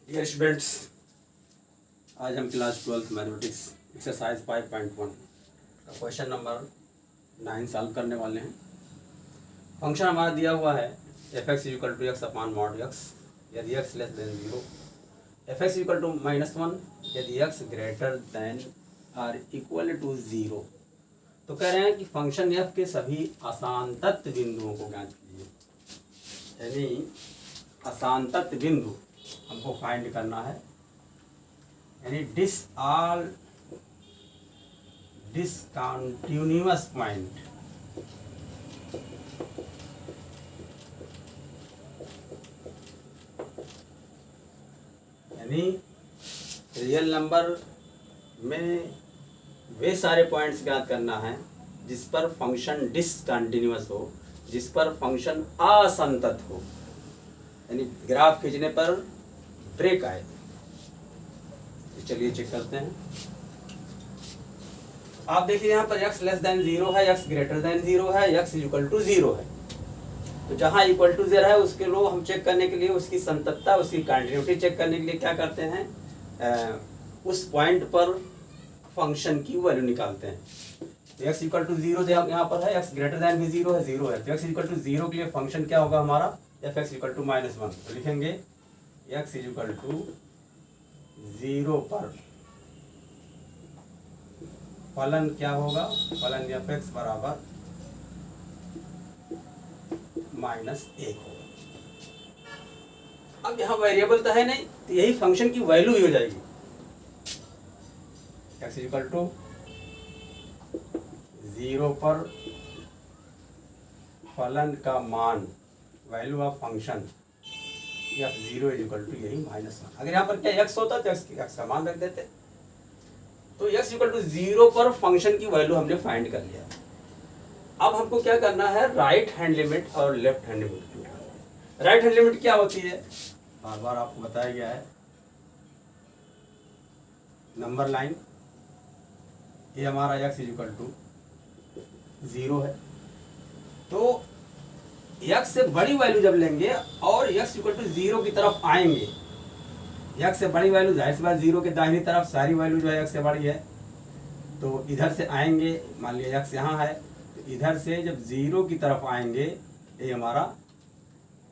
Dear students, आज हम class 12 mathematics exercise 5.1 का क्वेश्चन नंबर 9 सॉल्व करने वाले हैं। फंक्शन हमारा दिया हुआ है F x equal to x upon mod X यदि X less than 0, F x equal to -1 यदि X greater than or equal to 0। तो कह रहे हैं कि फंक्शन एफ के सभी असांतत्य बिंदुओं को ज्ञात कीजिए, यानी असांतत्य बिंदु हमको फाइंड करना है, यानी ऑल डिसकंटिन्यूअस पॉइंट यानी रियल नंबर में वे सारे पॉइंट्स ज्ञात करना है जिस पर फंक्शन डिसकंटिन्यूअस हो, जिस पर फंक्शन असंतत हो, यानी ग्राफ खींचने पर ब्रेक आए। तो चलिए चेक करते हैं। आप देखिए यहाँ पर x लेस देन 0 है, x ग्रेटर देन 0 है, x इक्वल टू 0 है। तो जहाँ इक्वल टू 0 है उसके लो हम चेक करने के लिए उसकी संततता, उसकी कंटिन्यूटी चेक करने के लिए क्या करते हैं, उस पॉइंट पर फंक्शन की वैल्यू निकालते हैं। तो x इक्वल टू 0 यहाँ पर है, x ग्रेटर देन भी 0 है, 0 है। तो x इक्वल टू 0 के लिए फंक्शन क्या होगा हमारा, एफ एक्स इक्वल टू -1। तो लिखेंगे x इक्वल टू 0 पर फलन क्या होगा, फलन एफ एक्स बराबर -1 होगा। अब यहाँ वेरिएबल तो है नहीं, तो यही फंक्शन की वैल्यू ही हो जाएगी। x इक्वल टू 0 पर फलन का मान, value of function F 0 equal to यही -1। अगर यहाँ पर क्या x होता तो x का मान रख देते। तो x इक्वल टू 0 पर फंक्शन की वैल्यू हमने फाइंड कर लिया। अब हमको क्या करना है, राइट हैंड लिमिट और left hand limit. Right hand limit क्या होती है, बार बार आपको बताया गया है। नंबर लाइन ये हमारा x इक्वल टू 0 है, तो x से बड़ी वैल्यू जब लेंगे और x इक्वल टू 0 की तरफ आएंगे, x से बड़ी वैल्यू जाहिर सी बात 0 के दाहिनी तरफ सारी वैल्यू जो है x से बड़ी है, तो इधर से आएंगे, मान लिया x यहाँ है, तो इधर से जब 0 की तरफ आएंगे ये हमारा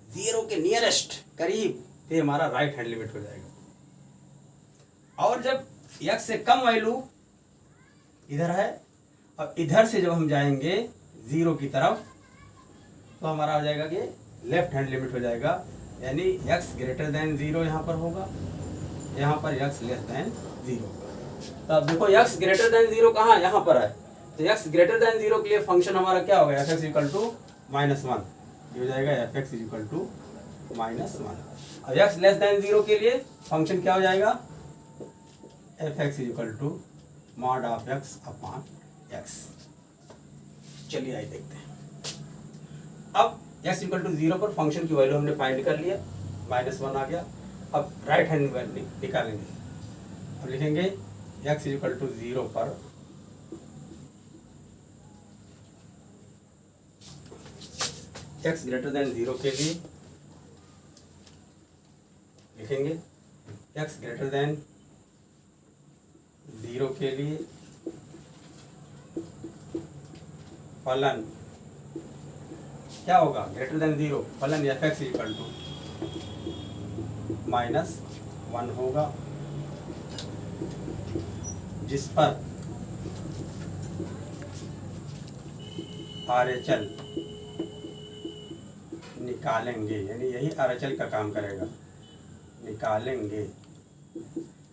0 के नियरेस्ट करीब, ये हमारा राइट हैंड लिमिट हो जाएगा। और जब x से कम वैल्यू इधर है और इधर से जब हम जाएंगे 0 की तरफ, तो हमारा हो जाएगा कि लेफ्ट हैंड लिमिट हो जाएगा, यानी x ग्रेटर देन 0 यहाँ पर होगा, यहाँ पर x लेस देन 0 होगा। तो अब देखो x ग्रेटर देन 0 कहाँ, यहाँ पर है। तो x ग्रेटर देन 0 के लिए फंक्शन हमारा क्या होगा, एफ एक्स इक्वल टू -1, ये हो जाएगा एफ एक्स इक्वल टू -1। अब x लेस देन 0 के लिए फंक्शन क्या हो जाएगा, F x equal to mod of x upon x। चलिए आइए देखते हैं। अब x इक्वल टू 0 पर फंक्शन की वैल्यू हमने फाइंड कर लिया, -1 आ गया। अब राइट हैंड वैल्यू निकालेंगे। अब लिखेंगे x इक्वल टू 0 पर x ग्रेटर देन 0 के लिए लिखेंगे x ग्रेटर देन 0 के लिए फलन क्या होगा, ग्रेटर देन 0 फलन एफ एक्स इक्वल टू -1 होगा, जिस पर RHL निकालेंगे, यानी यही RHL का काम करेगा, निकालेंगे।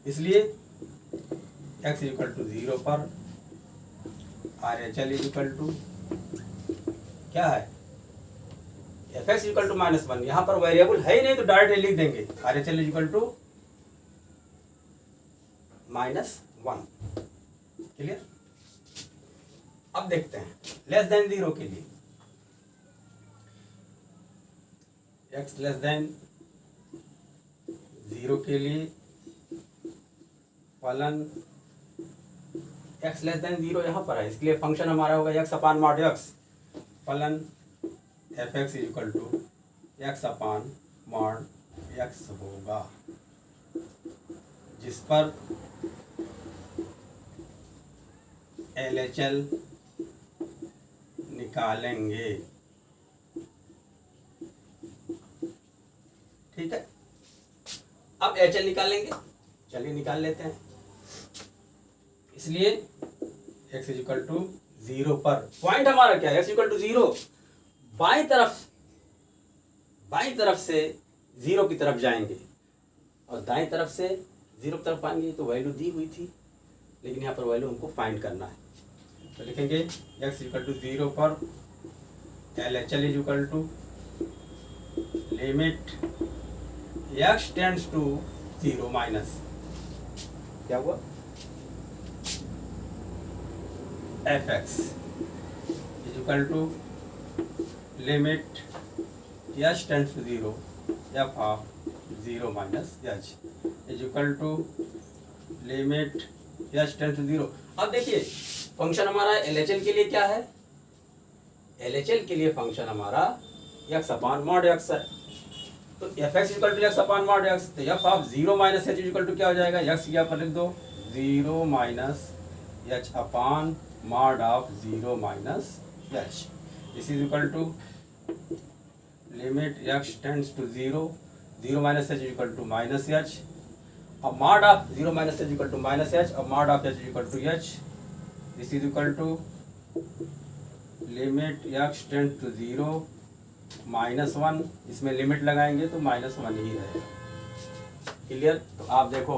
इसलिए x इक्वल टू 0 पर RHL इक्वल टू क्या है, एफ एक्स इक्वल टू -1। यहाँ पर वेरिएबल है ही नहीं तो डायरेक्ट लिख देंगे RHL इक्वल टू -1। क्लियर। अब देखते हैं लेस देन 0 के लिए, x लेस देन 0 के लिए फलन x लेस देन 0 यहाँ पर है, इसलिए फंक्शन हमारा होगा x अपॉन मॉड x, फलन F x equal to x upon mod x होगा। जिस पर LHL निकालेंगे। ठीक है, अब HL निकालेंगे, चलिए निकाल लेते हैं। इसलिए x इक्वल टू 0 पर पॉइंट हमारा क्या है, x इक्वल टू 0, बाई तरफ से 0 की तरफ जाएंगे और दाएं तरफ से 0 की तरफ आएंगे। तो वैल्यू दी हुई थी, लेकिन यहाँ पर वैल्यू हमको फाइंड करना है। तो लिखेंगे x इक्वल टू 0 पर LHL is equal to limit x tends to 0 minus क्या हुआ fx is equal to limit h tends to 0 f of 0 minus h is equal to limit h tends to 0। अब देखिए function हमारा LHL के लिए क्या है, LHL के लिए फंक्शन हमारा x अपॉन मॉड x है। तो fx equal to x upon mod x, तो f of 0 minus h equal to क्या हो जाएगा, x यहाँ पर लिख दो 0 minus h upon mod of 0 minus h। This is equal to limit x tends to 0 minus h equal to minus h। अब mod of 0 minus h equal to minus h, अब mod of h equal to h। This is equal to limit x tends to 0 minus 1, इसमें limit लगाएंगे तो minus 1 ही रहेगा। Clear. तो आप देखो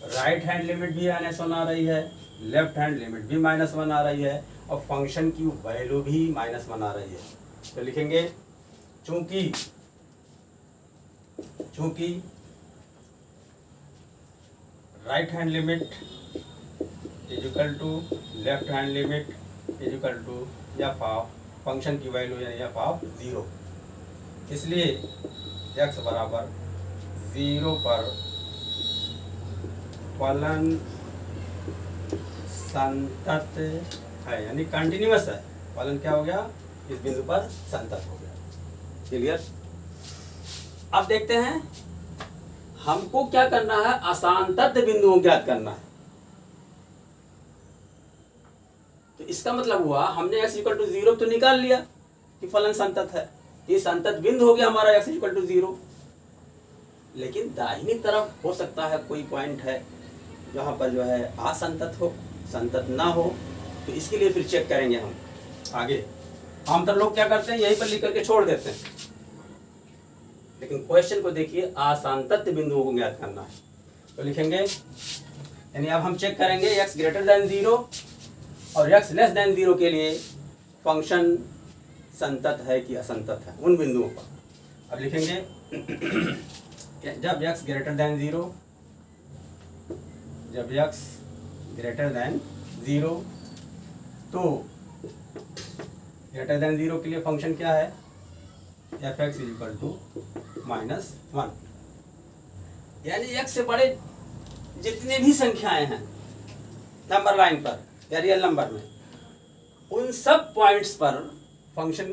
right hand limit भी -1 आ रही है, लेफ्ट हैंड लिमिट भी -1 आ रही है और फंक्शन की वैल्यू भी -1 आ रही है। तो लिखेंगे चूंकि right hand limit is equal to left hand limit is equal to f of function की वैल्यू यानी एफ ऑफ 0, इसलिए x बराबर 0 पर फलन संतत है, यानी कंटिन्यूअस है। फलन क्या हो गया, इस बिंदु पर संतत हो गया। क्लियर। अब देखते हैं हमको क्या करना है, असंतत बिंदुओं ज्ञात करना है। तो इसका मतलब हुआ हमने x इक्वल टू 0 तो निकाल लिया कि फलन संतत है, ये संतत बिंदु हो गया हमारा x इक्वल टू 0। लेकिन दाहिनी तरफ हो सकता है कोई पॉइंट है जहाँ पर जो है असंतत हो, संतत ना हो, तो इसके लिए फिर चेक करेंगे हम आगे। आमतौर लोग क्या करते हैं, यहीं पर लिख करके छोड़ देते हैं, लेकिन क्वेश्चन को देखिए, असंतत बिंदुओं को ज्ञात करना है। तो लिखेंगे यानी अब हम चेक करेंगे x ग्रेटर देन 0 और x लेस देन 0 के लिए फंक्शन संतत है कि असंतत है उन बिंदुओं पर। अब लिखेंगे जब x ग्रेटर देन 0, जब x ग्रेटर देन 0, तो ग्रेटर देन 0 के लिए फंक्शन क्या है, fx इज इक्वल टू -1, यानी x से बड़े जितने भी संख्याएं हैं नंबर लाइन पर या रियल नंबर में, उन सब पॉइंट्स पर फंक्शन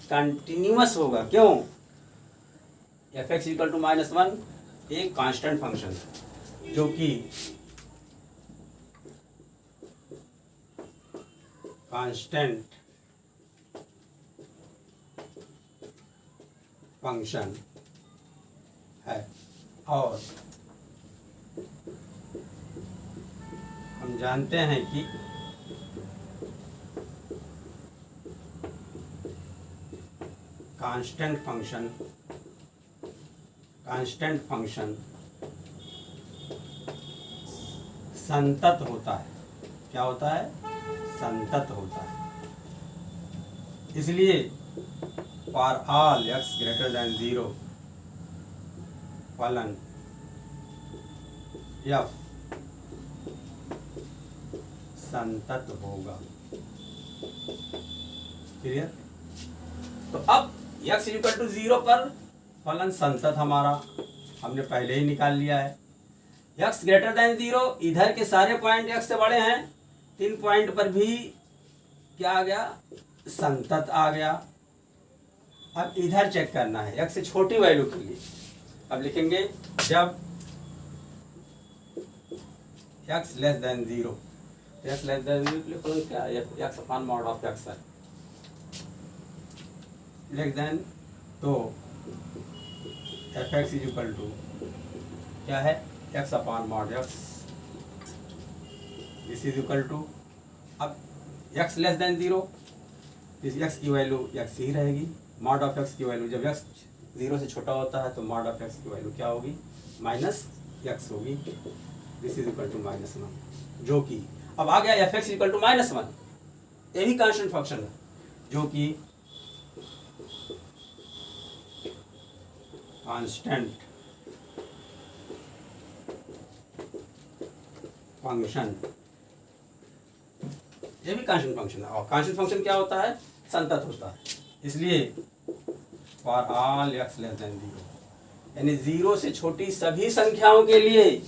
कंटिन्यूअस होगा। क्यों, fx इक्वल टू -1 एक कांस्टेंट फंक्शन है जो कि कांस्टेंट फंक्शन है और हम जानते हैं कि कांस्टेंट फंक्शन संतत होता है। क्या होता है, संतत होता है। इसलिए for all x greater than 0 फलन f संतत होगा। क्लियर। तो अब x इक्वल टू 0 पर फलन संतत हमारा हमने पहले ही निकाल लिया है। x ग्रेटर देन 0, इधर के सारे पॉइंट x से बड़े हैं, 3 पॉइंट पर भी क्या आ गया, संतत आ गया। अब इधर चेक करना है x से छोटी वैल्यू के लिए। अब लिखेंगे जब x less than zero, x less than zero फलन क्या है, x upon mod of x है, लेस देन, तो f x is equal to क्या है, x upon mod x, this is equal to, अब एक्स लेस देन जीरो, इस x की वैल्यू एक्स ही रहेगी, मॉड ऑफ एक्स की वैल्यू जब एक्स जीरो से छोटा होता है तो मॉड ऑफ एक्स की वैल्यू क्या होगी, माइनस एक्स होगी, this is equal to minus one, जो कि अब आ गया f x equal to minus one, यही कांस्टेंट फंक्शन है, जो कि कांस्टेंट फंक्शन, ये भी कांस्टेंट फंक्शन है, और कांस्टेंट फंक्शन क्या होता है, संतत होता है, इसलिए for all x less than zero, यानी जीरो से छोटी सभी संख्याओं के लिए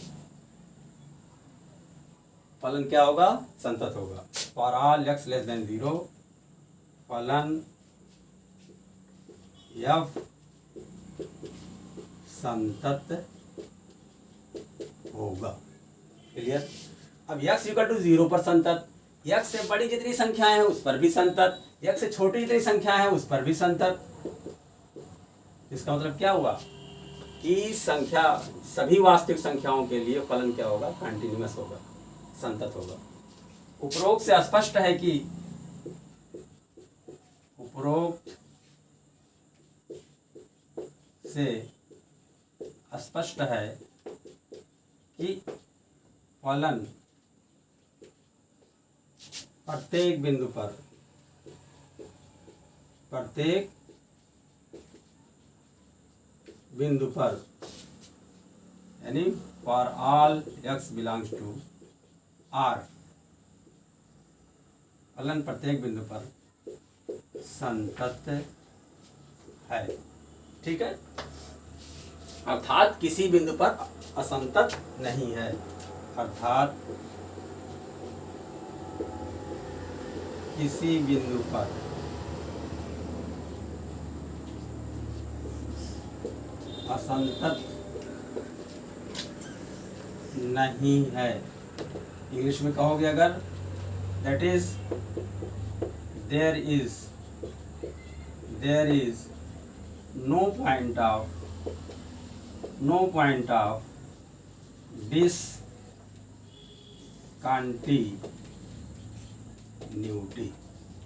फलन क्या होगा, संतत होगा, for all x less than zero फलन एफ संतत होगा, क्लियर। अब x इक्वल टू जीरो पर संतत, x से बड़ी जितनी संख्याएं हैं उस पर भी संतत, x से छोटी जितनी संख्याएं हैं उस पर भी संतत, इसका मतलब क्या हुआ कि संख्या सभी वास्तविक संख्याओं के लिए फलन क्या होगा, कंटिन्यूअस होगा, संतत होगा। उपरोक्त से स्पष्ट है कि उपरोक्त से स्पष्ट है कि फलन प्रत्येक बिंदु पर, प्रत्येक बिंदु पर, यानी for all x belongs to R, फलन प्रत्येक बिंदु पर संतत है, ठीक है, अर्थात किसी बिंदु पर असंतत नहीं है, अर्थात किसी बिंदु पर असंतत नहीं है, इंग्लिश में कहोगे अगर, that is there is no point of discontinuity,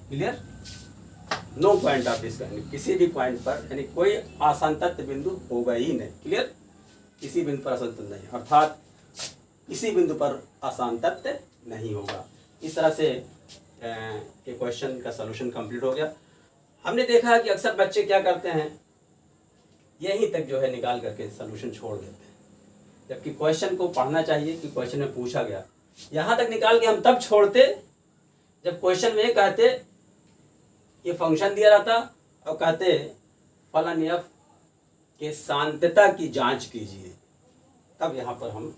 clear, no point of discontinuity, किसी भी पॉइंट पर यानी कोई असंतत बिंदु होगा ही नहीं, क्लियर, किसी बिंदु पर असंतत नहीं, अर्थात किसी बिंदु पर असंतत नहीं होगा। इस तरह से ये क्वेश्चन का सलूशन कंप्लीट हो गया। हमने देखा है कि अक्सर बच्चे क्या करते हैं, यहीं तक जो है निकाल करके सलूशन छोड़ देते हैं, जबकि क्वेश्चन को पढ़ना चाहिए कि क्वेश्चन में पूछा गया, यहाँ तक निकाल के हम तब छोड़ते जब क्वेश्चन में कहते ये फंक्शन दिया रहता और कहते फलन एफ के शांतता की जांच कीजिए, तब यहाँ पर हम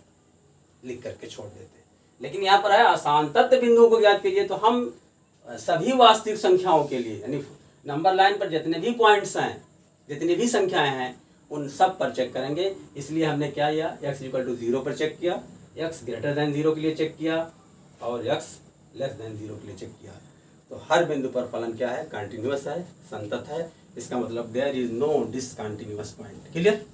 लिख करके छोड़ देते। लेकिन यहाँ पर है अशांतत बिंदुओं को ज्ञात कीजिए, तो हम सभी वास्तविक संख्याओं के लिए यानी नंबर लाइन पर जितने भी पॉइंट्स हैं, जितनी भी संख्याएं हैं, उन सब पर चेक करेंगे। इसलिए हमने क्या किया, x इक्वल टू जीरो पर चेक किया, x ग्रेटर देन जीरो के लिए चेक किया और x लेस देन जीरो के लिए चेक किया। तो हर बिंदु पर फलन क्या है, कंटिन्यूअस है, संतत है, इसका मतलब there is no discontinuous point, clear.